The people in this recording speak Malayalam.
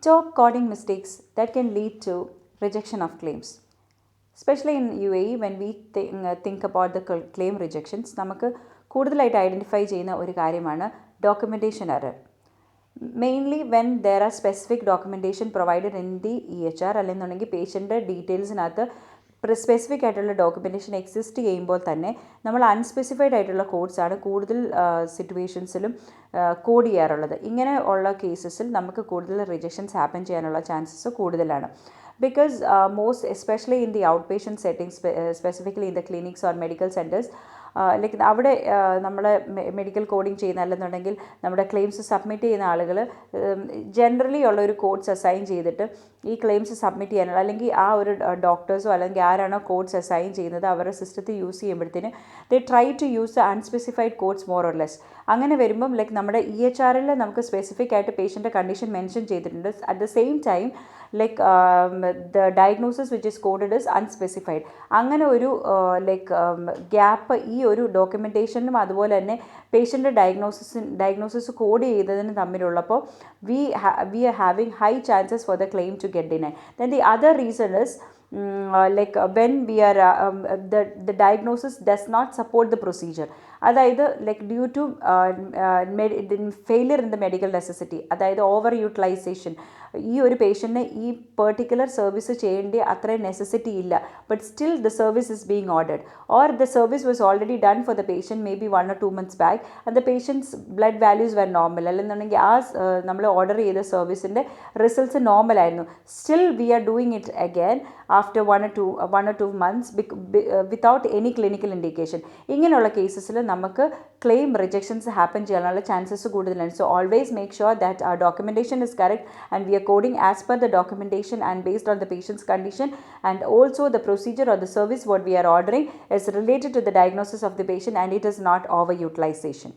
Top coding mistakes that can lead to rejection of claims. Especially in UAE, when we think about the claim rejections, നമുക്ക് കൂടുതലായിട്ട് ഐഡൻറ്റിഫൈ ചെയ്യുന്ന ഒരു കാര്യമാണ് documentation error. Mainly when there are specific documentation provided in the EHR അല്ലെന്നുണ്ടെങ്കിൽ പേഷ്യൻ്റെ ഡീറ്റെയിൽസിനകത്ത് സ്പെസിഫിക് ആയിട്ടുള്ള ഡോക്യുമെൻറ്റേഷൻ എക്സിസ്റ്റ് ചെയ്യുമ്പോൾ തന്നെ നമ്മൾ അൺസ്പെസിഫൈഡ് ആയിട്ടുള്ള കോഡ്സാണ് കൂടുതൽ സിറ്റുവേഷൻസിലും കോഡ് ചെയ്യാറുള്ളത്. ഇങ്ങനെ ഉള്ള കേസസിൽ നമുക്ക് കൂടുതൽ റിജക്ഷൻസ് ഹാപ്പൻ ചെയ്യാനുള്ള ചാൻസസ് കൂടുതലാണ്. Because most especially in the outpatient settings, specifically in the clinics or medical centers, like അവിടെ നമ്മൾ മെഡിക്കൽ കോഡിങ് ചെയ്യുന്ന അല്ലെന്നുണ്ടെങ്കിൽ നമ്മുടെ ക്ലെയിംസ് സബ്മിറ്റ് ചെയ്യുന്ന ആളുകൾ ജനറലി ഉള്ള ഒരു കോഡ്സ് അസൈൻ ചെയ്തിട്ട് ഈ ക്ലെയിംസ് സബ്മിറ്റ് ചെയ്യാനുള്ള അല്ലെങ്കിൽ ആ ഒരു ഡോക്ടേഴ്സോ അല്ലെങ്കിൽ ആരാണോ കോഡ്സ് അസൈൻ ചെയ്യുന്നത് അവരുടെ സിസ്റ്റത്തിൽ യൂസ് ചെയ്യുമ്പോഴത്തേന് they try to use the unspecified codes more or less. അങ്ങനെ വരുമ്പം ലൈക്ക് നമ്മുടെ EHRൽ നമുക്ക് സ്പെസിഫിക് ആയിട്ട് പേഷ്യൻ്റെ കണ്ടീഷൻ മെൻഷൻ ചെയ്തിട്ടുണ്ട്. At the same time like the diagnosis which is coded is unspecified. അങ്ങനെ ഒരു ലൈക്ക് ഗ്യാപ്പ് ഈ ഒരു ഡോക്യുമെൻറ്റേഷനും അതുപോലെ തന്നെ പേഷ്യൻ്റെ ഡയഗ്നോസിസ് കോഡ് ചെയ്തതിന് തമ്മിലുള്ളപ്പോൾ we are having high chances for the claim to get denied. Then the other reason is like when we are the diagnosis does not support the procedure. അതായത് like due to failure in the medical necessity, അതായത് ഓവർ യൂട്ടിലൈസേഷൻ, ഈ ഒരു പേഷ്യൻറ്റിന് ഈ പെർട്ടിക്കുലർ സർവീസ് ചെയ്യേണ്ട അത്രയും നെസസിറ്റി ഇല്ല, but still the service is being ordered or the service was already done for the patient may be 1 or 2 months back and the patient's blood values were normal. അല്ലെന്നുണ്ടെങ്കിൽ ആ നമ്മൾ ഓർഡർ ചെയ്ത സർവീസിൻ്റെ റിസൾട്ട്സ് നോർമലായിരുന്നു. Still we are doing it again after 1 or 2 months without any clinical indication. ഇങ്ങനെയുള്ള കേസസിൽ നമുക്ക് ക്ലെയിം റിജക്ഷൻസ് ഹാപ്പൻ ചെയ്യാനുള്ള ചാൻസസ് കൂടുതലാണ്. So always make sure that our documentation is correct and we are coding as per the documentation and based on the patient's condition, and also the procedure or the service what we are ordering is related to the diagnosis of the patient and it is not overutilization.